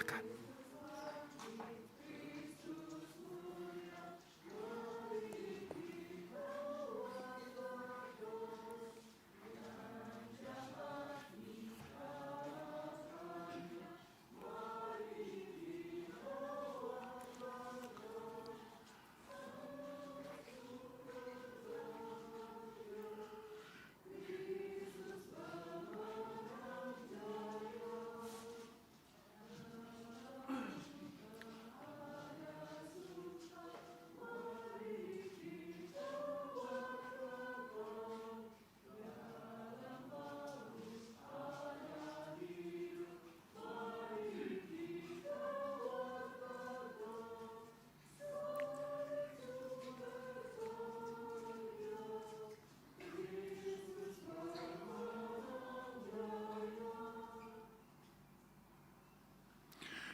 Silakan.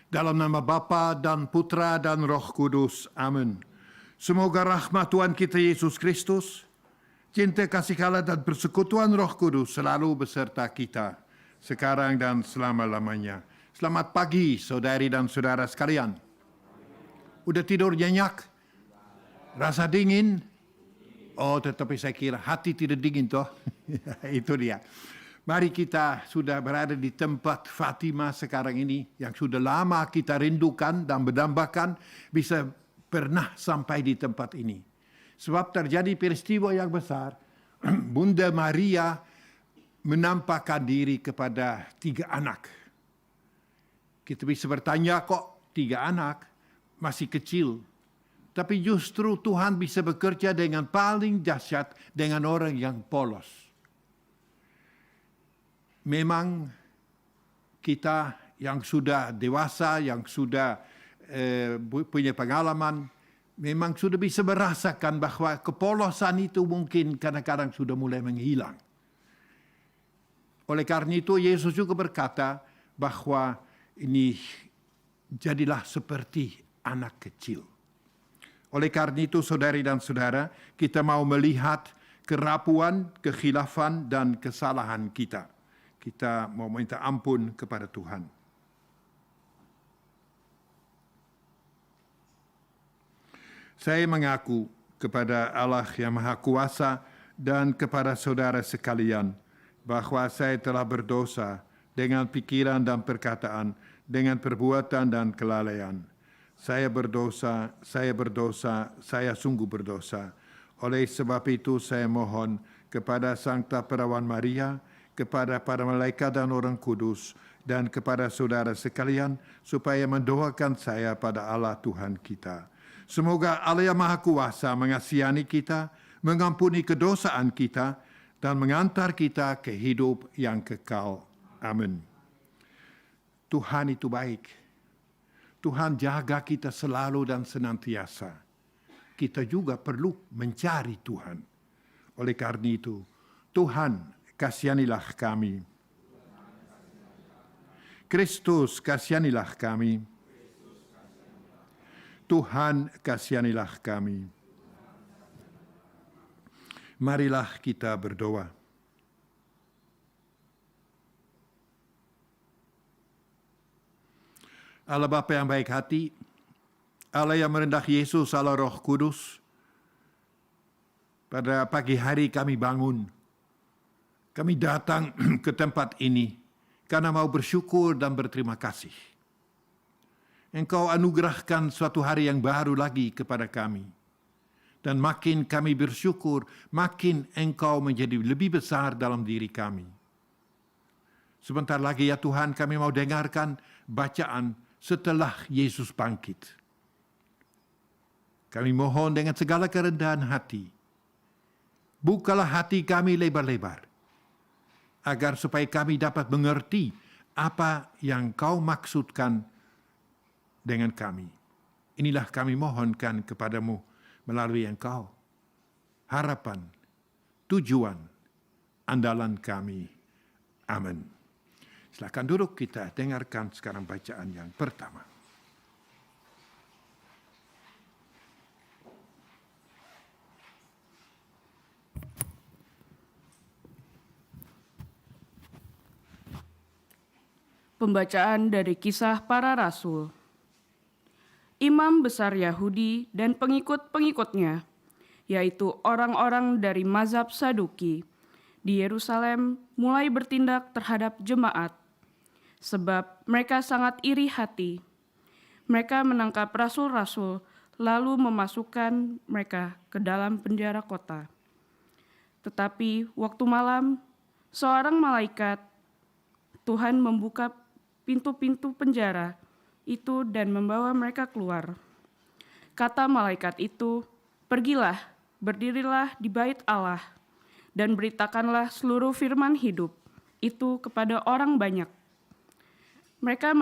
Dalam nama Bapa dan Putra dan Roh Kudus. Amin. Semoga rahmat Tuhan kita Yesus Kristus, cinta kasih Allah dan persekutuan Roh Kudus selalu beserta kita, sekarang dan selama-lamanya. Selamat pagi saudari dan saudara sekalian. Udah tidur nyenyak? Rasa dingin? Oh, tetapi saya kira hati tidak dingin toh. Itu dia. Mari kita sudah berada di tempat Fatima sekarang ini yang sudah lama kita rindukan dan mendambakan bisa pernah sampai di tempat ini. Sebab terjadi peristiwa yang besar, Bunda Maria menampakkan diri kepada 3 anak. Kita bisa bertanya kok 3 anak masih kecil. Tapi justru Tuhan bisa bekerja dengan paling dahsyat dengan orang yang polos. Memang kita yang sudah dewasa, yang sudah punya pengalaman, memang sudah bisa merasakan bahwa kepolosan itu mungkin kadang-kadang sudah mulai menghilang. Oleh karena itu Yesus juga berkata bahwa ini jadilah seperti anak kecil. Oleh karena itu saudari dan saudara, kita mau melihat kerapuan, kekhilafan dan kesalahan kita. Kita mau minta ampun kepada Tuhan. Saya mengaku kepada Allah yang Maha Kuasa dan kepada saudara sekalian bahwa saya telah berdosa dengan pikiran dan perkataan, dengan perbuatan dan kelalaian. Saya berdosa, saya sungguh berdosa. Oleh sebab itu saya mohon kepada Sankta Perawan Maria, kepada para malaikat dan orang kudus, dan kepada saudara sekalian, supaya mendoakan saya pada Allah Tuhan kita. Semoga Allah yang Maha Kuasa mengasihani kita, mengampuni kedosaan kita, dan mengantar kita ke hidup yang kekal. Amin. Tuhan itu baik. Tuhan jaga kita selalu dan senantiasa. Kita juga perlu mencari Tuhan. Oleh karena itu, Tuhan, kasihanilah kami. Kristus, kasihanilah kami. Tuhan, kasihanilah kami. Marilah kita berdoa. Allah Bapa yang baik hati, Allah yang merendah Yesus, Allah Roh Kudus, pada pagi hari kami bangun. Kami datang ke tempat ini karena mau bersyukur dan berterima kasih. Engkau anugerahkan suatu hari yang baru lagi kepada kami. Dan makin kami bersyukur, makin Engkau menjadi lebih besar dalam diri kami. Sebentar lagi ya Tuhan, kami mau dengarkan bacaan setelah Yesus bangkit. Kami mohon dengan segala kerendahan hati, bukalah hati kami lebar-lebar, agar supaya kami dapat mengerti apa yang Kau maksudkan dengan kami. Inilah kami mohonkan kepadamu melalui Engkau. Harapan, tujuan, andalan kami. Amin. Silakan duduk, kita dengarkan sekarang bacaan yang pertama. Pembacaan dari Kisah Para Rasul. Imam besar Yahudi dan pengikut-pengikutnya, yaitu orang-orang dari mazhab Saduki, di Yerusalem mulai bertindak terhadap jemaat, sebab mereka sangat iri hati. Mereka menangkap rasul-rasul, lalu memasukkan mereka ke dalam penjara kota. Tetapi waktu malam, seorang malaikat Tuhan membuka pintu-pintu penjara itu dan membawa mereka keluar. Kata malaikat itu, "Pergilah, berdirilah di bait Allah, dan beritakanlah seluruh firman hidup itu kepada orang banyak." Mereka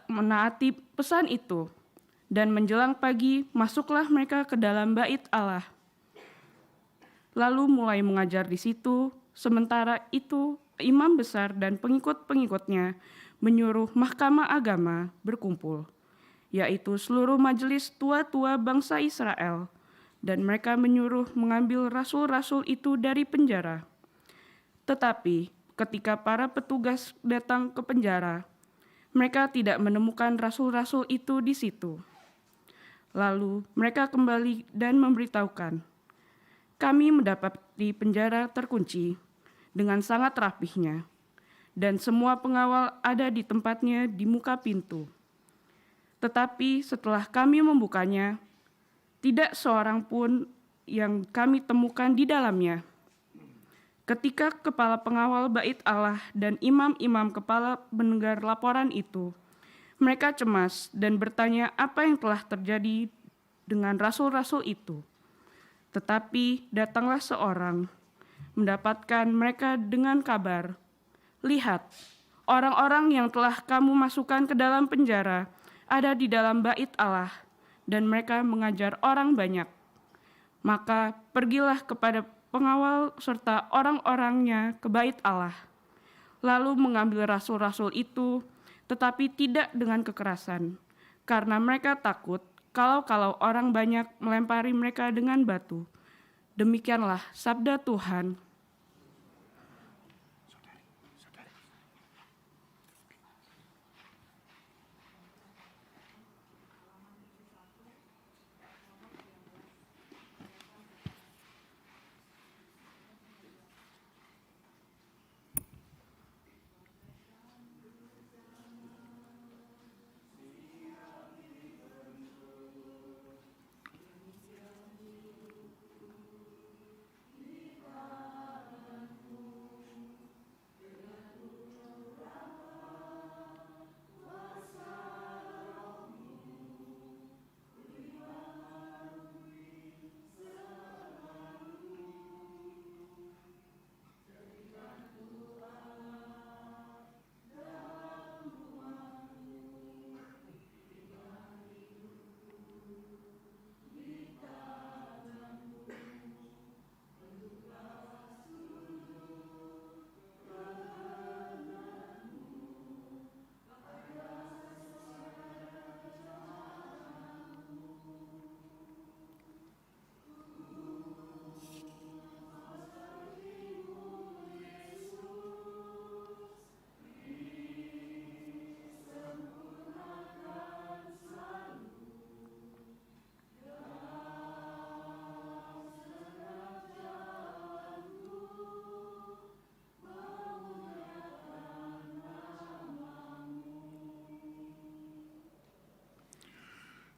menaati pesan itu, dan menjelang pagi masuklah mereka ke dalam bait Allah. Lalu mulai mengajar di situ. Sementara itu, imam besar dan pengikut-pengikutnya menyuruh mahkamah agama berkumpul, yaitu seluruh majelis tua-tua bangsa Israel, dan mereka menyuruh mengambil rasul-rasul itu dari penjara. Tetapi ketika para petugas datang ke penjara, mereka tidak menemukan rasul-rasul itu di situ. Lalu mereka kembali dan memberitahukan, "Kami mendapati penjara terkunci dengan sangat rapihnya, dan semua pengawal ada di tempatnya di muka pintu. Tetapi setelah kami membukanya, tidak seorang pun yang kami temukan di dalamnya." Ketika kepala pengawal bait Allah dan imam-imam kepala mendengar laporan itu, mereka cemas dan bertanya apa yang telah terjadi dengan rasul-rasul itu. Tetapi datanglah seorang, mendapatkan mereka dengan kabar, "Lihat, orang-orang yang telah kamu masukkan ke dalam penjara ada di dalam bait Allah, dan mereka mengajar orang banyak." Maka pergilah kepada pengawal serta orang-orangnya ke bait Allah, lalu mengambil rasul-rasul itu, tetapi tidak dengan kekerasan, karena mereka takut kalau orang banyak melempari mereka dengan batu. Demikianlah sabda Tuhan.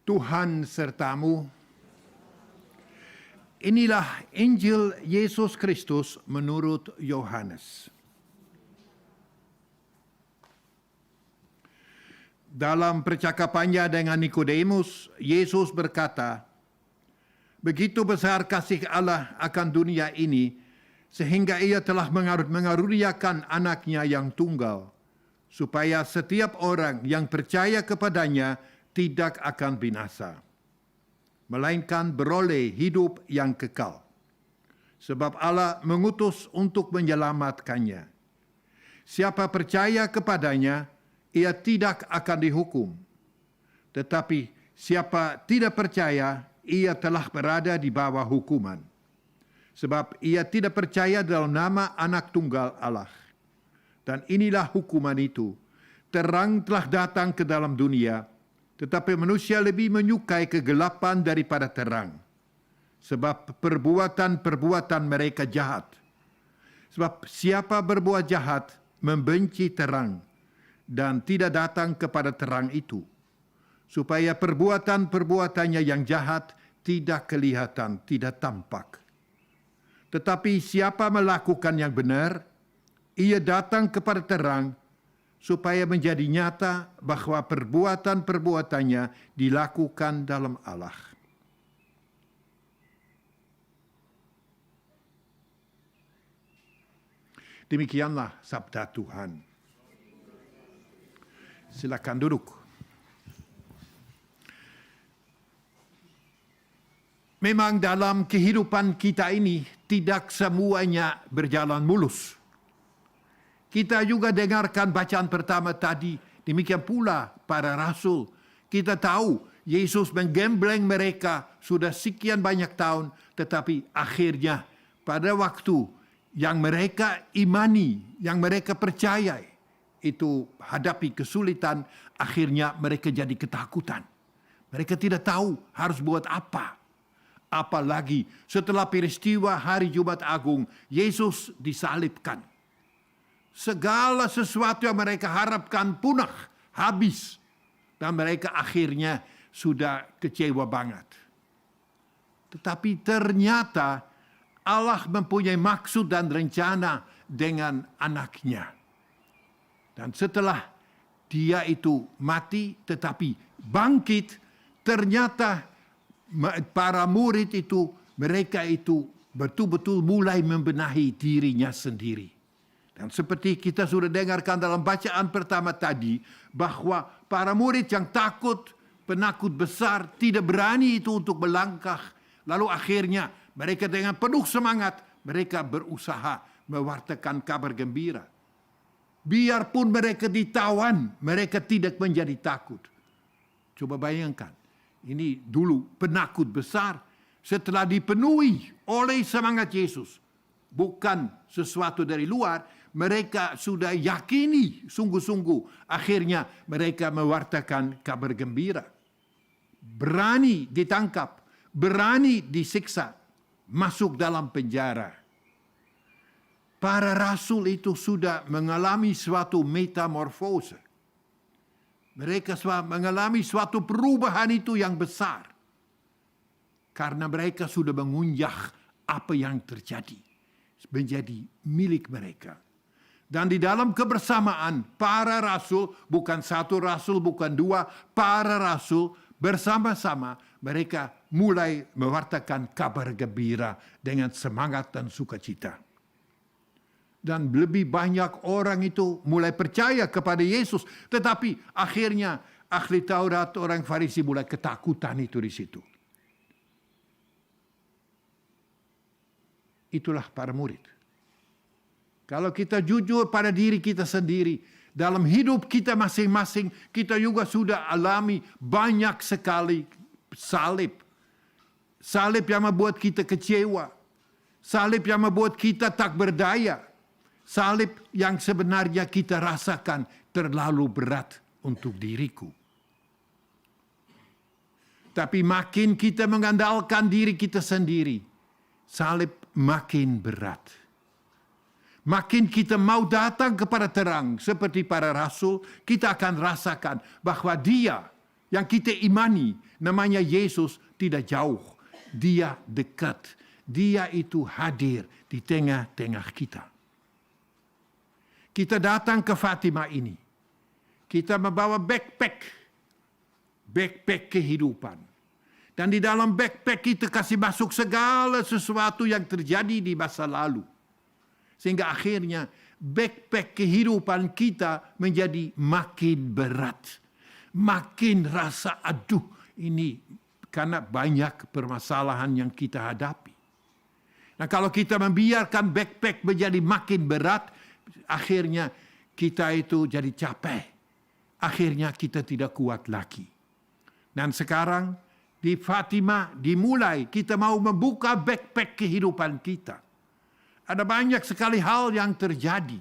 Tuhan sertamu. Inilah Injil Yesus Kristus menurut Yohanes. Dalam percakapannya dengan Nikodemus, Yesus berkata, "Begitu besar kasih Allah akan dunia ini, sehingga ia telah mengaruniakan anaknya yang tunggal, supaya setiap orang yang percaya kepadanya tidak akan binasa, melainkan beroleh hidup yang kekal. Sebab Allah mengutus untuk menyelamatkannya. Siapa percaya kepadanya, ia tidak akan dihukum. Tetapi siapa tidak percaya, ia telah berada di bawah hukuman. Sebab ia tidak percaya dalam nama anak tunggal Allah. Dan inilah hukuman itu. Terang telah datang ke dalam dunia, tetapi manusia lebih menyukai kegelapan daripada terang, sebab perbuatan-perbuatan mereka jahat. Sebab siapa berbuat jahat membenci terang dan tidak datang kepada terang itu, supaya perbuatan-perbuatannya yang jahat tidak kelihatan, tidak tampak. Tetapi siapa melakukan yang benar, ia datang kepada terang, supaya menjadi nyata bahwa perbuatan-perbuatannya dilakukan dalam Allah. Demikianlah sabda Tuhan. Silakan duduk. Memang dalam kehidupan kita ini tidak semuanya berjalan mulus. Kita juga dengarkan bacaan pertama tadi, demikian pula para rasul. Kita tahu Yesus menggembleng mereka sudah sekian banyak tahun, tetapi akhirnya pada waktu yang mereka imani, yang mereka percayai, itu hadapi kesulitan, akhirnya mereka jadi ketakutan. Mereka tidak tahu harus buat apa. Apalagi setelah peristiwa hari Jumat Agung, Yesus disalibkan. Segala sesuatu yang mereka harapkan punah, habis. Dan mereka akhirnya sudah kecewa banget. Tetapi ternyata Allah mempunyai maksud dan rencana dengan anaknya. Dan setelah dia itu mati tetapi bangkit, ternyata para murid itu, mereka itu betul-betul mulai membenahi dirinya sendiri. Dan seperti kita sudah dengarkan dalam bacaan pertama tadi, bahwa para murid yang takut, penakut besar, tidak berani itu untuk melangkah. Lalu akhirnya mereka dengan penuh semangat, mereka berusaha mewartakan kabar gembira. Biarpun mereka ditawan, mereka tidak menjadi takut. Coba bayangkan, ini dulu penakut besar, setelah dipenuhi oleh semangat Yesus, bukan sesuatu dari luar, mereka sudah yakini sungguh-sungguh. Akhirnya mereka mewartakan kabar gembira. Berani ditangkap, berani disiksa, masuk dalam penjara. Para rasul itu sudah mengalami suatu metamorfose. Mereka mengalami suatu perubahan itu yang besar. Karena mereka sudah mengunjah apa yang terjadi. Menjadi milik mereka. Dan di dalam kebersamaan para rasul, bukan satu rasul, bukan dua, para rasul bersama-sama mereka mulai mewartakan kabar gembira dengan semangat dan sukacita. Dan lebih banyak orang itu mulai percaya kepada Yesus. Tetapi akhirnya ahli Taurat, orang Farisi mulai ketakutan itu di situ. Itulah para murid. Kalau kita jujur pada diri kita sendiri, dalam hidup kita masing-masing, kita juga sudah alami banyak sekali salib. Salib yang membuat kita kecewa. Salib yang membuat kita tak berdaya. Salib yang sebenarnya kita rasakan terlalu berat untuk diriku. Tapi makin kita mengandalkan diri kita sendiri, salib makin berat. Makin kita mau datang kepada terang seperti para rasul, kita akan rasakan bahwa dia yang kita imani, namanya Yesus, tidak jauh. Dia dekat. Dia itu hadir di tengah-tengah kita. Kita datang ke Fatima ini. Kita membawa backpack kehidupan. Dan di dalam backpack kita kasih masuk segala sesuatu yang terjadi di masa lalu. Sehingga akhirnya backpack kehidupan kita menjadi makin berat. Makin rasa aduh ini karena banyak permasalahan yang kita hadapi. Nah kalau kita membiarkan backpack menjadi makin berat, akhirnya kita itu jadi capek. Akhirnya kita tidak kuat lagi. Dan sekarang di Fatima dimulai kita mau membuka backpack kehidupan kita. Ada banyak sekali hal yang terjadi.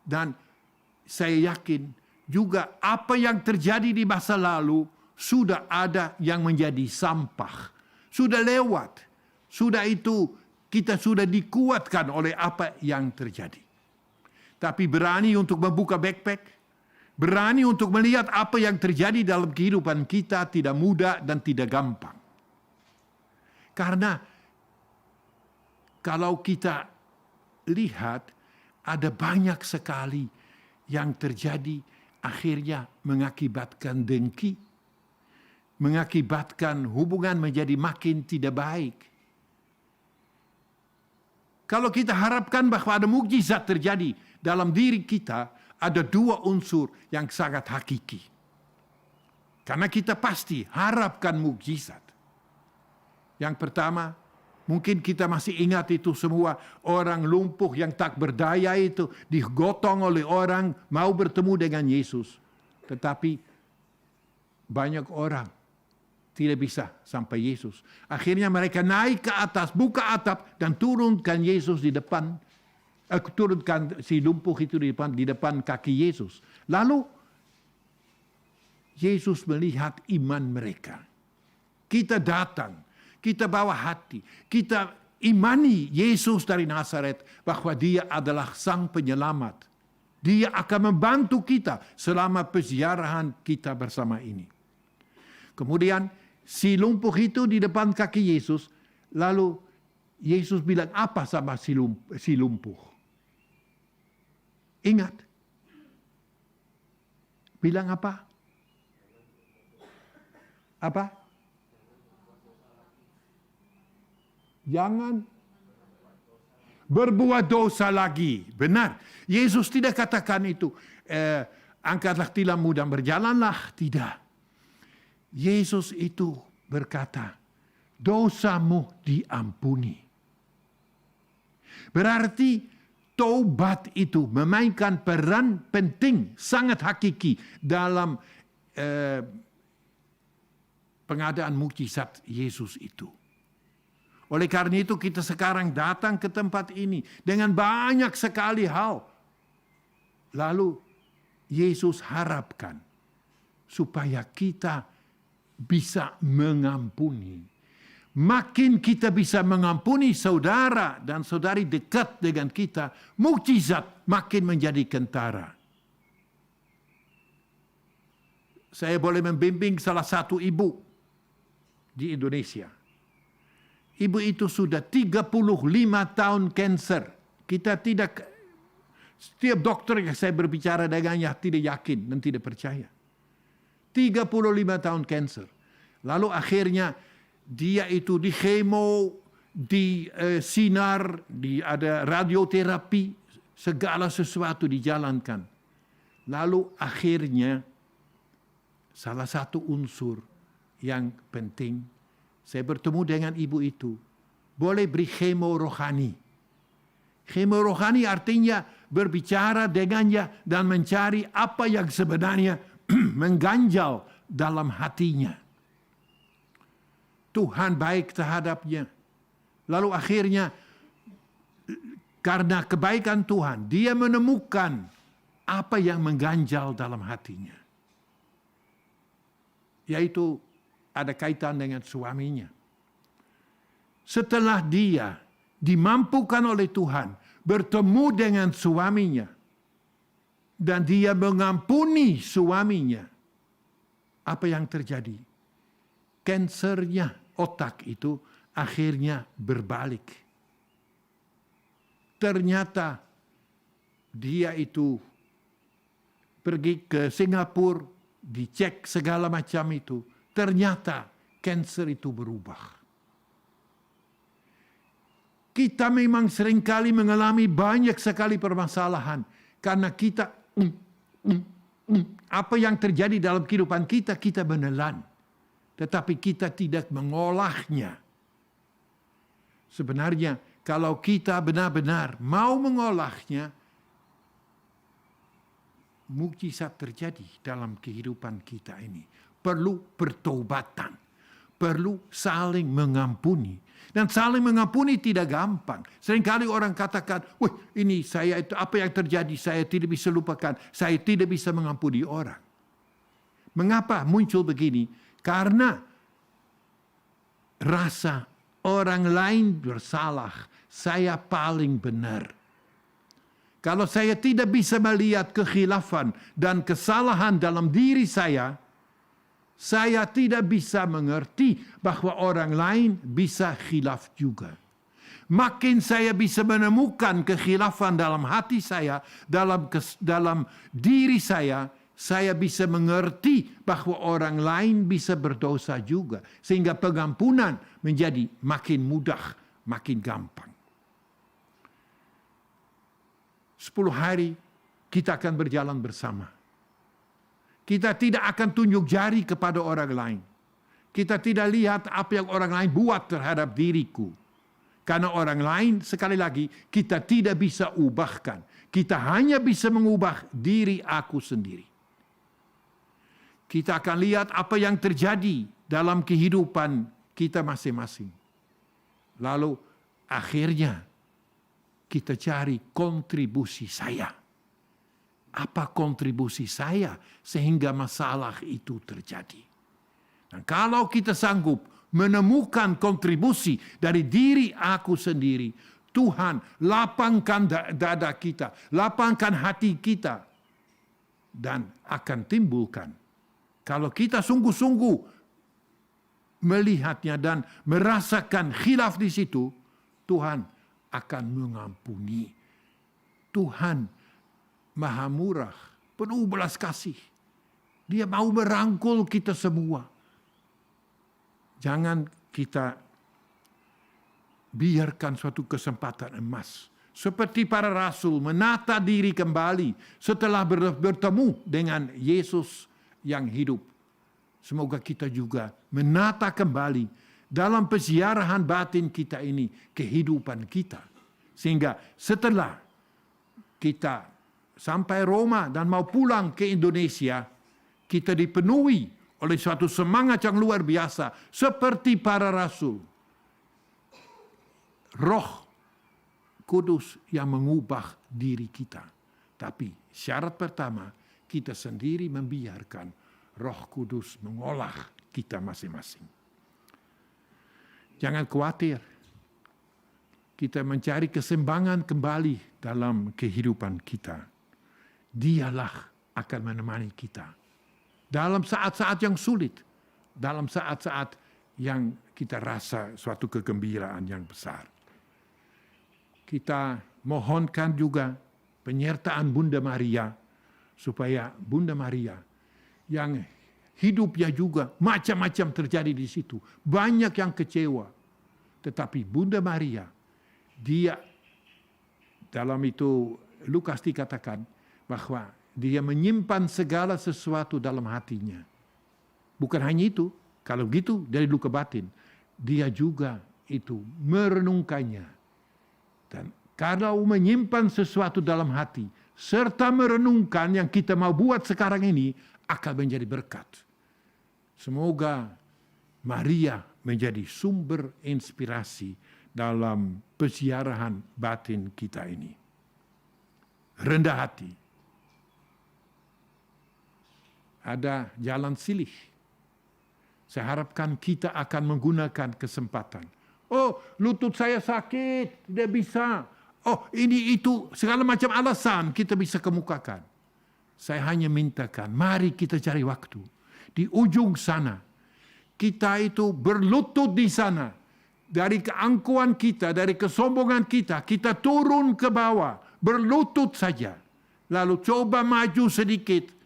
Dan saya yakin juga apa yang terjadi di masa lalu sudah ada yang menjadi sampah. Sudah lewat. Sudah itu kita sudah dikuatkan oleh apa yang terjadi. Tapi berani untuk membuka backpack, berani untuk melihat apa yang terjadi dalam kehidupan kita tidak mudah dan tidak gampang. Karena kalau kita lihat ada banyak sekali yang terjadi akhirnya mengakibatkan dengki, mengakibatkan hubungan menjadi makin tidak baik. Kalau kita harapkan bahwa ada mukjizat terjadi dalam diri kita, ada dua unsur yang sangat hakiki. Karena kita pasti harapkan mukjizat. Yang pertama, mungkin kita masih ingat itu semua orang lumpuh yang tak berdaya itu digotong oleh orang mau bertemu dengan Yesus. Tetapi banyak orang tidak bisa sampai Yesus. Akhirnya mereka naik ke atas, buka atap dan turunkan Yesus di depan. Turunkan si lumpuh itu di depan kaki Yesus. Lalu Yesus melihat iman mereka. Kita datang, kita bawa hati, kita imani Yesus dari Nazaret bahwa Dia adalah Sang Penyelamat. Dia akan membantu kita selama peziarahan kita bersama ini. Kemudian si lumpuh itu di depan kaki Yesus, lalu Yesus bilang apa sama si lumpuh? Ingat. Bilang apa? Apa? Jangan berbuat dosa lagi. Benar. Yesus tidak katakan itu. Angkatlah tilammu dan berjalanlah. Tidak. Yesus itu berkata, dosamu diampuni. Berarti taubat itu memainkan peran penting, sangat hakiki dalam pengadaan mukjizat Yesus itu. Oleh karena itu kita sekarang datang ke tempat ini dengan banyak sekali hal. Lalu Yesus harapkan supaya kita bisa mengampuni. Makin kita bisa mengampuni saudara dan saudari dekat dengan kita, mukjizat makin menjadi kentara. Saya boleh membimbing salah satu ibu di Indonesia. Ibu itu sudah 35 tahun kanker. Kita tidak, setiap dokter yang saya berbicara dengannya tidak yakin dan tidak percaya. 35 tahun kanker. Lalu akhirnya dia itu di kemo, di sinar, ada radioterapi, segala sesuatu dijalankan. Lalu akhirnya salah satu unsur yang penting, saya bertemu dengan ibu itu, boleh beri kemo rohani. Kemo rohani artinya berbicara dengannya dan mencari apa yang sebenarnya mengganjal dalam hatinya. Tuhan baik terhadapnya. Lalu akhirnya karena kebaikan Tuhan, dia menemukan apa yang mengganjal dalam hatinya. Yaitu ada kaitan dengan suaminya. Setelah dia dimampukan oleh Tuhan bertemu dengan suaminya dan dia mengampuni suaminya, apa yang terjadi? Kansernya otak itu akhirnya berbalik. Ternyata dia itu pergi ke Singapura, dicek segala macam itu. Ternyata kanser itu berubah. Kita memang seringkali mengalami banyak sekali permasalahan. Karena kita, apa yang terjadi dalam kehidupan kita, kita menelan. Tetapi kita tidak mengolahnya. Sebenarnya kalau kita benar-benar mau mengolahnya, mukjizat terjadi dalam kehidupan kita ini. Perlu pertobatan, perlu saling mengampuni, Dan saling mengampuni tidak gampang. Seringkali orang katakan, wah ini saya itu apa yang terjadi, saya tidak bisa lupakan, saya tidak bisa mengampuni orang. Mengapa muncul begini? Karena rasa orang lain bersalah, saya paling benar. Kalau saya tidak bisa melihat kekhilafan dan kesalahan dalam diri saya tidak bisa mengerti bahwa orang lain bisa khilaf juga. Makin saya bisa menemukan kekhilafan dalam hati saya, dalam diri saya bisa mengerti bahwa orang lain bisa berdosa juga. Sehingga pengampunan menjadi makin mudah, makin gampang. 10 hari kita akan berjalan bersama. Kita tidak akan tunjuk jari kepada orang lain. Kita tidak lihat apa yang orang lain buat terhadap diriku. Karena orang lain, sekali lagi, kita tidak bisa ubahkan. Kita hanya bisa mengubah diri aku sendiri. Kita akan lihat apa yang terjadi dalam kehidupan kita masing-masing. Lalu akhirnya kita cari kontribusi saya. Apa kontribusi saya sehingga masalah itu terjadi? Dan kalau kita sanggup menemukan kontribusi dari diri aku sendiri, Tuhan lapangkan dada kita, lapangkan hati kita, dan akan timbulkan. Kalau kita sungguh-sungguh melihatnya dan merasakan khilaf di situ, Tuhan akan mengampuni. Tuhan Maha murah, penuh belas kasih. Dia mau merangkul kita semua. Jangan kita biarkan suatu kesempatan emas. Seperti para rasul menata diri kembali setelah bertemu dengan Yesus yang hidup. Semoga kita juga menata kembali dalam peziarahan batin kita ini kehidupan kita. Sehingga setelah kita sampai Roma dan mau pulang ke Indonesia, kita dipenuhi oleh suatu semangat yang luar biasa. Seperti para rasul. Roh Kudus yang mengubah diri kita. Tapi syarat pertama, kita sendiri membiarkan Roh Kudus mengolah kita masing-masing. Jangan khawatir. Kita mencari keseimbangan kembali dalam kehidupan kita. Dialah akan menemani kita. Dalam saat-saat yang sulit. Dalam saat-saat yang kita rasa suatu kegembiraan yang besar. Kita mohonkan juga penyertaan Bunda Maria. Supaya Bunda Maria yang hidupnya juga macam-macam terjadi di situ. Banyak yang kecewa. Tetapi Bunda Maria, dia dalam itu Lukas dikatakan bahwa dia menyimpan segala sesuatu dalam hatinya. Bukan hanya itu, kalau gitu dari luka batin, dia juga itu merenungkannya. Dan kalau menyimpan sesuatu dalam hati, serta merenungkan yang kita mau buat sekarang ini, akan menjadi berkat. Semoga Maria menjadi sumber inspirasi dalam peziarahan batin kita ini. Rendah hati. Ada jalan silih. Saya harapkan kita akan menggunakan kesempatan. Oh, lutut saya sakit, tidak bisa. Oh, ini itu segala macam alasan kita bisa kemukakan. Saya hanya mintakan, mari kita cari waktu. Di ujung sana, kita itu berlutut di sana. Dari keangkuhan kita, dari kesombongan kita, kita turun ke bawah, berlutut saja. Lalu coba maju sedikit.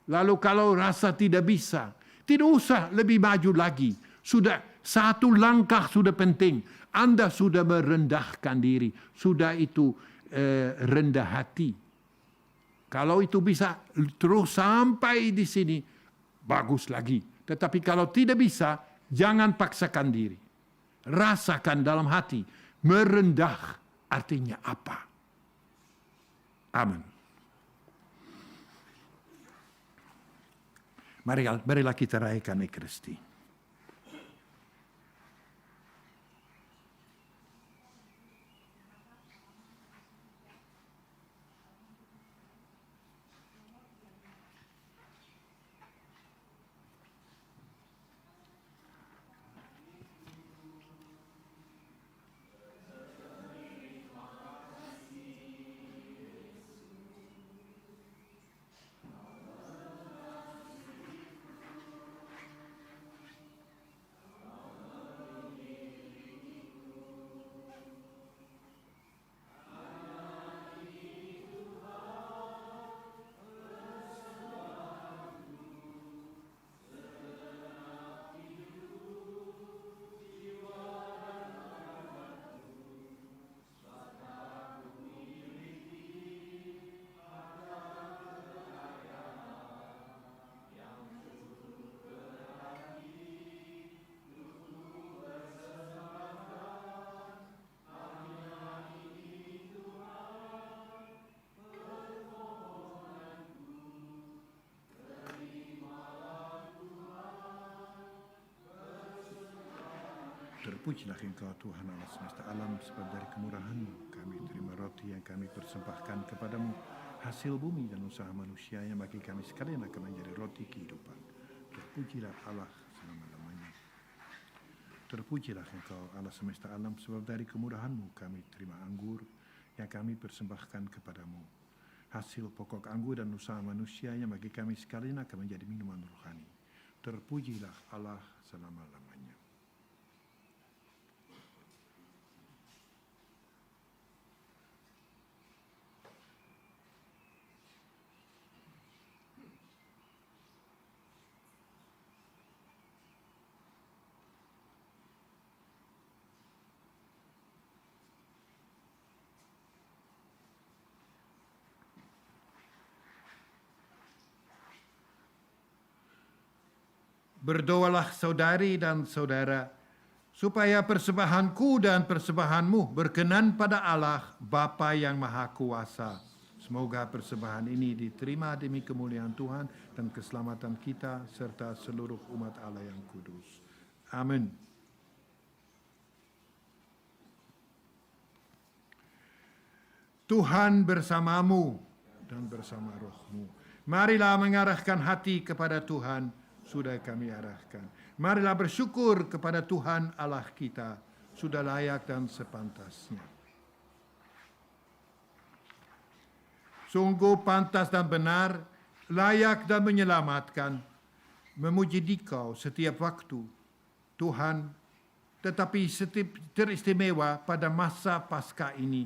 Lalu kalau rasa tidak bisa, tidak usah lebih maju lagi. Sudah satu langkah sudah penting. Anda sudah merendahkan diri. Sudah itu rendah hati. Kalau itu bisa terus sampai di sini, bagus lagi. Tetapi kalau tidak bisa, jangan paksakan diri. Rasakan dalam hati. Merendah artinya apa? Amin. Marilah kita rayakan Ekaristi. Terpujilah Engkau Tuhan Allah semesta alam, sebab dari kemurahan-Mu kami terima roti yang kami persembahkan kepadamu, hasil bumi dan usaha manusia yang bagi kami sekalian akan menjadi roti kehidupan. Terpujilah Allah selama-lamanya. Terpujilah Engkau Allah semesta alam, sebab dari kemurahan-Mu kami terima anggur yang kami persembahkan kepadamu, hasil pokok anggur dan usaha manusia yang bagi kami sekalian akan menjadi minuman rohani. Terpujilah Allah selama-lamanya. Berdoalah saudari dan saudara, supaya persembahanku dan persembahanmu berkenan pada Allah Bapa yang Maha Kuasa. Semoga persembahan ini diterima demi kemuliaan Tuhan dan keselamatan kita serta seluruh umat Allah yang kudus. Amin. Tuhan bersamamu dan bersama rohmu. Marilah mengarahkan hati kepada Tuhan, sudah kami arahkan. Marilah bersyukur kepada Tuhan Allah kita, sudah layak dan sepantasnya. Sungguh pantas dan benar, layak dan menyelamatkan, memuji Dikau setiap waktu, Tuhan, tetapi teristimewa pada masa Paskah ini,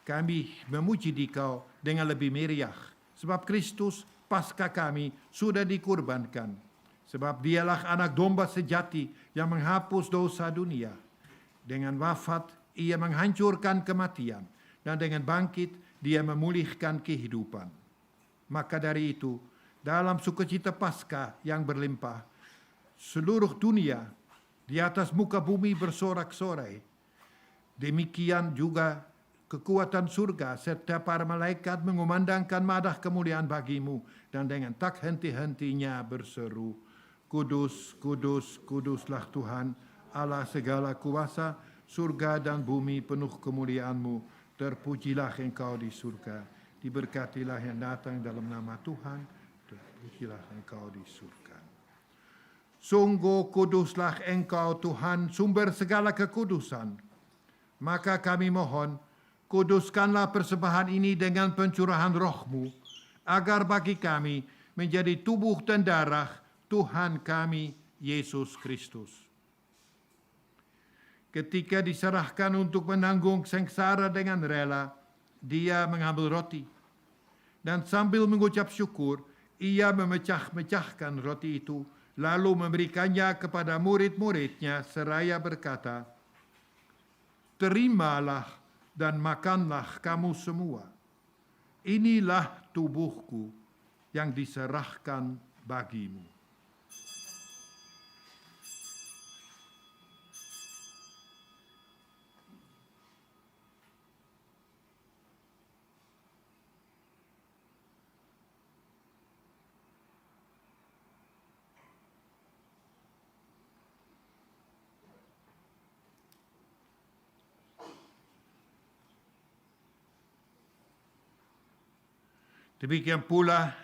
kami memuji Dikau dengan lebih meriah, sebab Kristus Paskah kami sudah dikurbankan. Sebab dialah anak domba sejati yang menghapus dosa dunia. Dengan wafat ia menghancurkan kematian, dan dengan bangkit dia memulihkan kehidupan. Maka dari itu, dalam sukacita Paskah yang berlimpah, seluruh dunia di atas muka bumi bersorak-sorai. Demikian juga kekuatan surga serta para malaikat mengumandangkan madah kemuliaan bagimu, dan dengan tak henti-hentinya berseru, Kudus, kudus, kuduslah Tuhan, Allah segala kuasa, surga dan bumi penuh kemuliaan-Mu. Terpujilah Engkau di surga, diberkatilah yang datang dalam nama Tuhan, terpujilah Engkau di surga. Sungguh kuduslah Engkau Tuhan, sumber segala kekudusan. Maka kami mohon, kuduskanlah persembahan ini dengan pencurahan roh-Mu, agar bagi kami menjadi tubuh dan darah Tuhan kami, Yesus Kristus. Ketika diserahkan untuk menanggung sengsara dengan rela, dia mengambil roti. Dan sambil mengucap syukur, ia memecah-mecahkan roti itu, lalu memberikannya kepada murid-muridnya seraya berkata, Terimalah dan makanlah kamu semua. Inilah tubuhku yang diserahkan bagimu. Demikian pula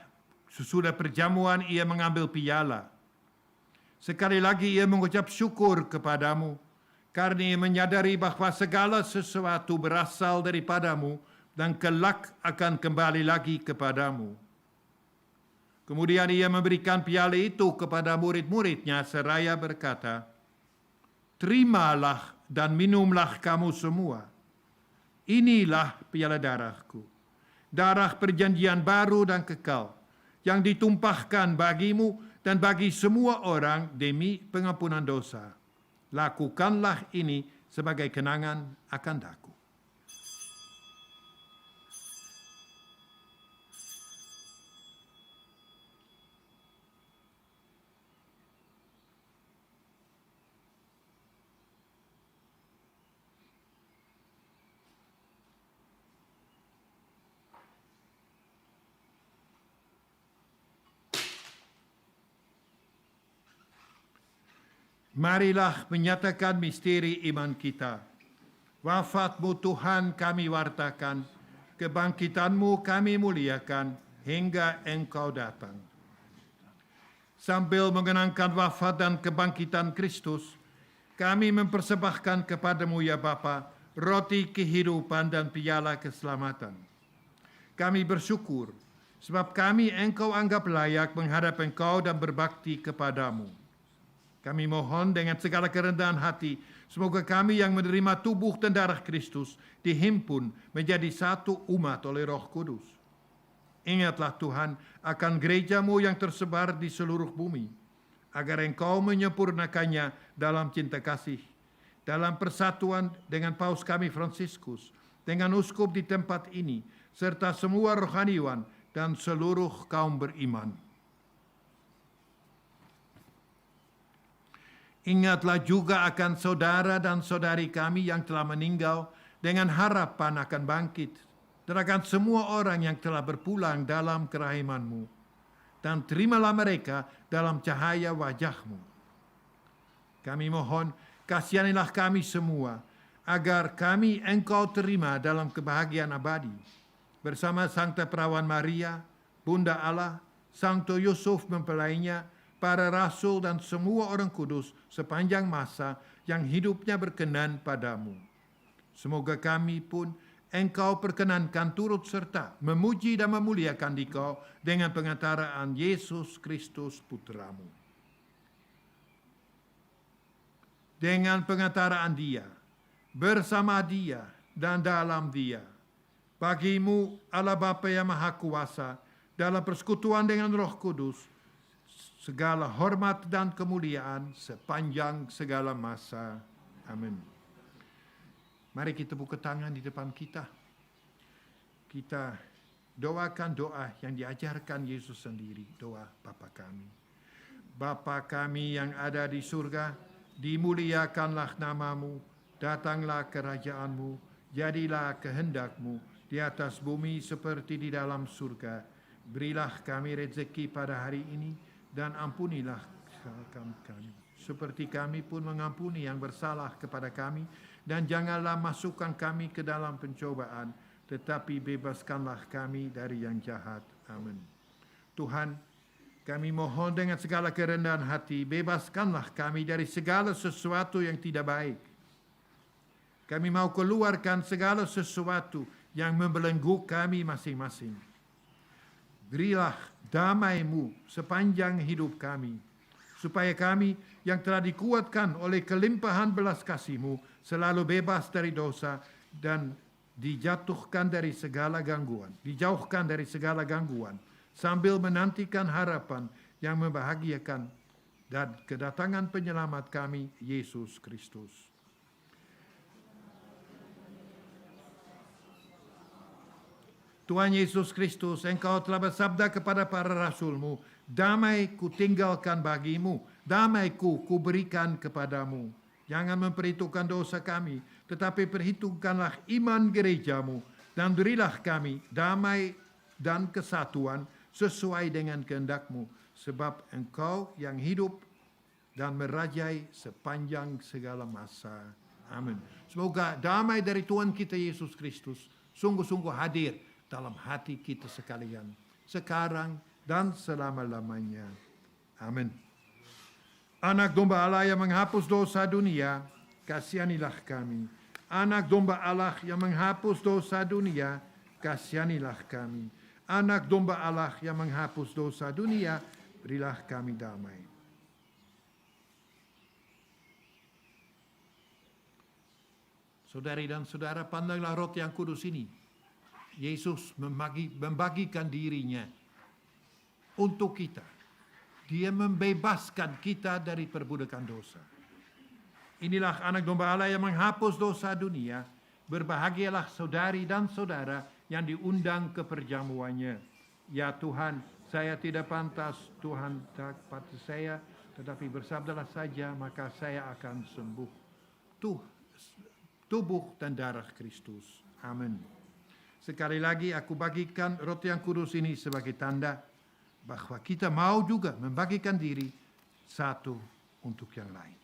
sesudah perjamuan ia mengambil piala. Sekali lagi ia mengucap syukur kepadamu, karena ia menyadari bahwa segala sesuatu berasal daripadamu dan kelak akan kembali lagi kepadamu. Kemudian ia memberikan piala itu kepada murid-muridnya seraya berkata, Terimalah dan minumlah kamu semua. Inilah piala darahku, darah perjanjian baru dan kekal, yang ditumpahkan bagimu dan bagi semua orang demi pengampunan dosa. Lakukanlah ini sebagai kenangan akan daku. Marilah menyatakan misteri iman kita. Wafat-Mu Tuhan kami wartakan, kebangkitan-Mu kami muliakan hingga Engkau datang. Sambil mengenangkan wafat dan kebangkitan Kristus, kami mempersembahkan kepada-Mu ya Bapa, roti kehidupan dan piala keselamatan. Kami bersyukur sebab kami Engkau anggap layak menghadap Engkau dan berbakti kepada-Mu. Kami mohon dengan segala kerendahan hati, semoga kami yang menerima tubuh dan darah Kristus dihimpun menjadi satu umat oleh Roh Kudus. Ingatlah Tuhan akan gereja-Mu yang tersebar di seluruh bumi, agar Engkau menyempurnakannya dalam cinta kasih, dalam persatuan dengan Paus kami Fransiskus, dengan uskup di tempat ini, serta semua rohaniwan dan seluruh kaum beriman. Ingatlah juga akan saudara dan saudari kami yang telah meninggal dengan harapan akan bangkit, dan akan semua orang yang telah berpulang dalam kerahiman-Mu. Dan terimalah mereka dalam cahaya wajah-Mu. Kami mohon, kasihanilah kami semua, agar kami Engkau terima dalam kebahagiaan abadi, bersama Sankta Perawan Maria, Bunda Allah, Sankto Yusuf mempelainya, para rasul dan semua orang kudus sepanjang masa yang hidupnya berkenan padamu. Semoga kami pun Engkau perkenankan turut serta memuji dan memuliakan Dikau dengan pengantaraan Yesus Kristus Putra-Mu. Dengan pengantaraan Dia, bersama Dia dan dalam Dia, bagi-Mu Allah Bapa yang Maha Kuasa, dalam persekutuan dengan Roh Kudus, segala hormat dan kemuliaan sepanjang segala masa. Amin. Mari kita buka tangan di depan kita. Kita doakan doa yang diajarkan Yesus sendiri. Doa Bapa kami. Bapa kami yang ada di surga, dimuliakanlah nama-Mu, datanglah kerajaan-Mu, jadilah kehendak-Mu di atas bumi seperti di dalam surga. Berilah kami rezeki pada hari ini, dan ampunilah kami, seperti kami pun mengampuni yang bersalah kepada kami, dan janganlah masukkan kami ke dalam pencobaan, tetapi bebaskanlah kami dari yang jahat. Amin. Tuhan, kami mohon dengan segala kerendahan hati, bebaskanlah kami dari segala sesuatu yang tidak baik. Kami mau keluarkan segala sesuatu yang membelenggu kami masing-masing. Berilah damai-Mu sepanjang hidup kami, supaya kami yang telah dikuatkan oleh kelimpahan belas kasih-Mu selalu bebas dari dosa dan dijauhkan dari segala gangguan, sambil menantikan harapan yang membahagiakan dan kedatangan penyelamat kami, Yesus Kristus. Tuhan Yesus Kristus, Engkau telah bersabda kepada para rasul-Mu, damai ku tinggalkan bagimu, damai ku berikan kepadamu. Jangan memperhitungkan dosa kami, tetapi perhitungkanlah iman gereja-Mu, dan berilah kami damai dan kesatuan sesuai dengan kehendak-Mu, sebab Engkau yang hidup dan merajai sepanjang segala masa. Amin. Semoga damai dari Tuhan kita Yesus Kristus sungguh-sungguh hadir dalam hati kita sekalian, sekarang dan selama-lamanya. Amin. Anak domba Allah yang menghapus dosa dunia, kasihanilah kami. Anak domba Allah yang menghapus dosa dunia, kasihanilah kami. Anak domba Allah yang menghapus dosa dunia, berilah kami damai. Saudari dan saudara, pandanglah roti yang kudus ini. Yesus membagikan dirinya untuk kita. Dia membebaskan kita dari perbudakan dosa. Inilah anak domba Allah yang menghapus dosa dunia. Berbahagialah saudari dan saudara yang diundang ke perjamuannya. Ya Tuhan, saya tidak pantas, Tuhan tak patut saya, tetapi bersabdalah saja, maka saya akan sembuh. Tubuh dan darah Kristus. Amin. Sekali lagi aku bagikan roti yang kudus ini sebagai tanda bahwa kita mau juga membagikan diri satu untuk yang lain.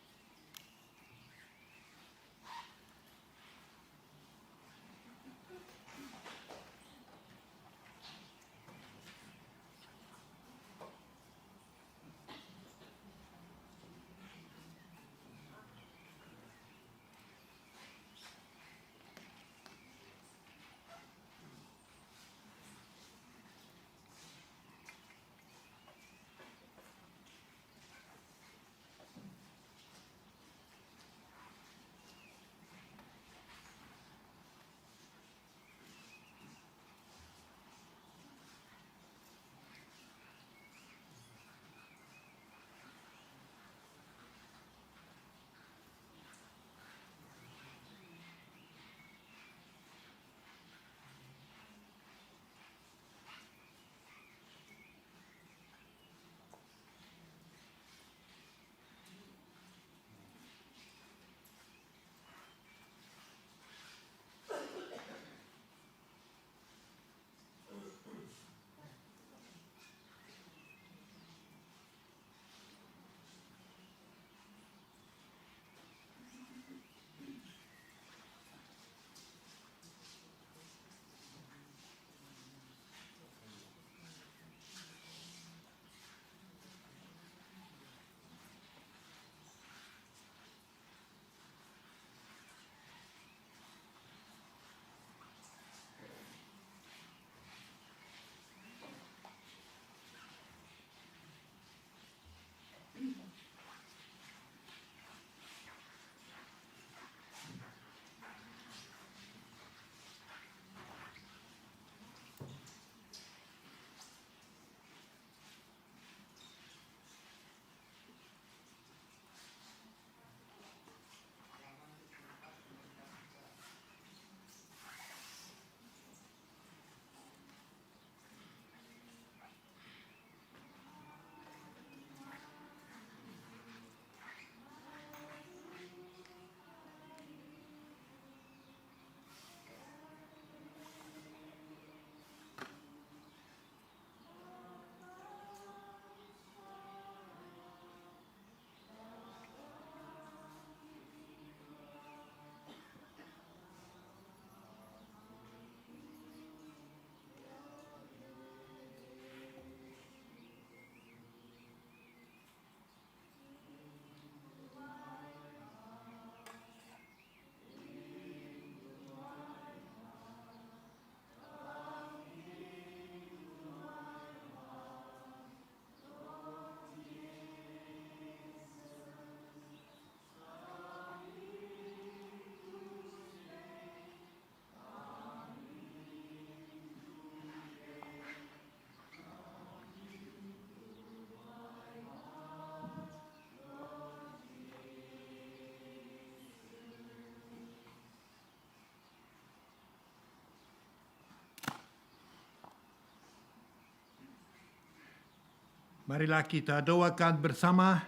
Marilah kita doakan bersama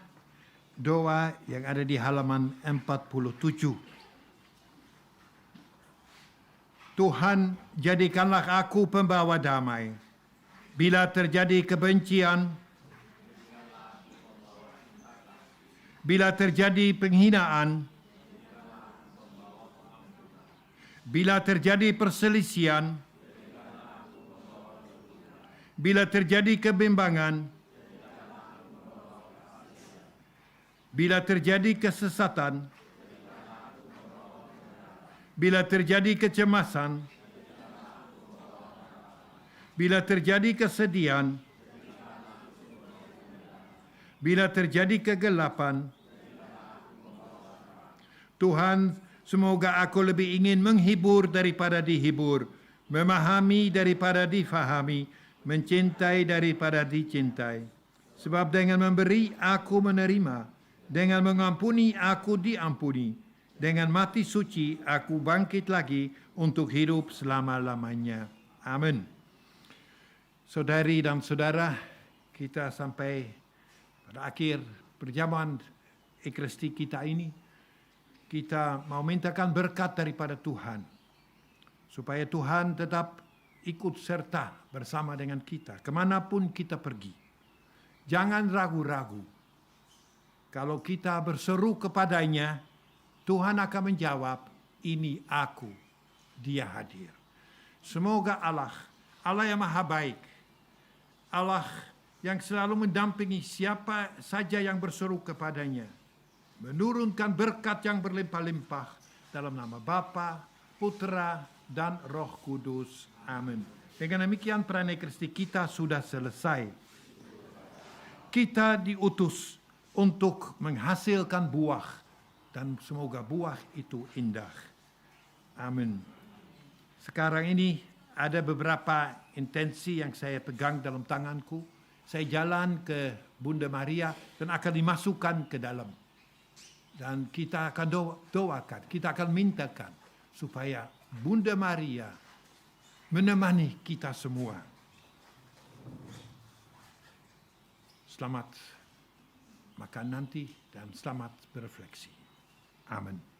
doa yang ada di halaman 47. Tuhan, jadikanlah aku pembawa damai. Bila terjadi kebencian, bila terjadi penghinaan, bila terjadi perselisihan, bila terjadi kebimbangan, bila terjadi kesesatan, bila terjadi kecemasan, bila terjadi kesedihan, bila terjadi kegelapan, Tuhan, semoga aku lebih ingin menghibur daripada dihibur, memahami daripada difahami, mencintai daripada dicintai. Sebab dengan memberi, aku menerima. Dengan mengampuni, aku diampuni. Dengan mati suci, aku bangkit lagi untuk hidup selama-lamanya. Amin. Saudari dan saudara, kita sampai pada akhir perjamuan Ekaristi kita ini. Kita mau mintakan berkat daripada Tuhan, supaya Tuhan tetap ikut serta bersama dengan kita, kemanapun kita pergi. Jangan ragu-ragu. Kalau kita berseru kepadanya, Tuhan akan menjawab, ini aku, dia hadir. Semoga Allah yang maha baik, Allah yang selalu mendampingi siapa saja yang berseru kepadanya, menurunkan berkat yang berlimpah-limpah dalam nama Bapa, Putra, dan Roh Kudus. Amin. Dengan demikian peran Ekaristi kita sudah selesai. Kita diutus untuk menghasilkan buah, dan semoga buah itu indah. Amin. Sekarang ini ada beberapa intensi yang saya pegang dalam tanganku. Saya jalan ke Bunda Maria dan akan dimasukkan ke dalam. Dan kita akan doakan, kita akan mintakan supaya Bunda Maria menemani kita semua. Selamat makan nanti dan selamat berefleksi. Amin.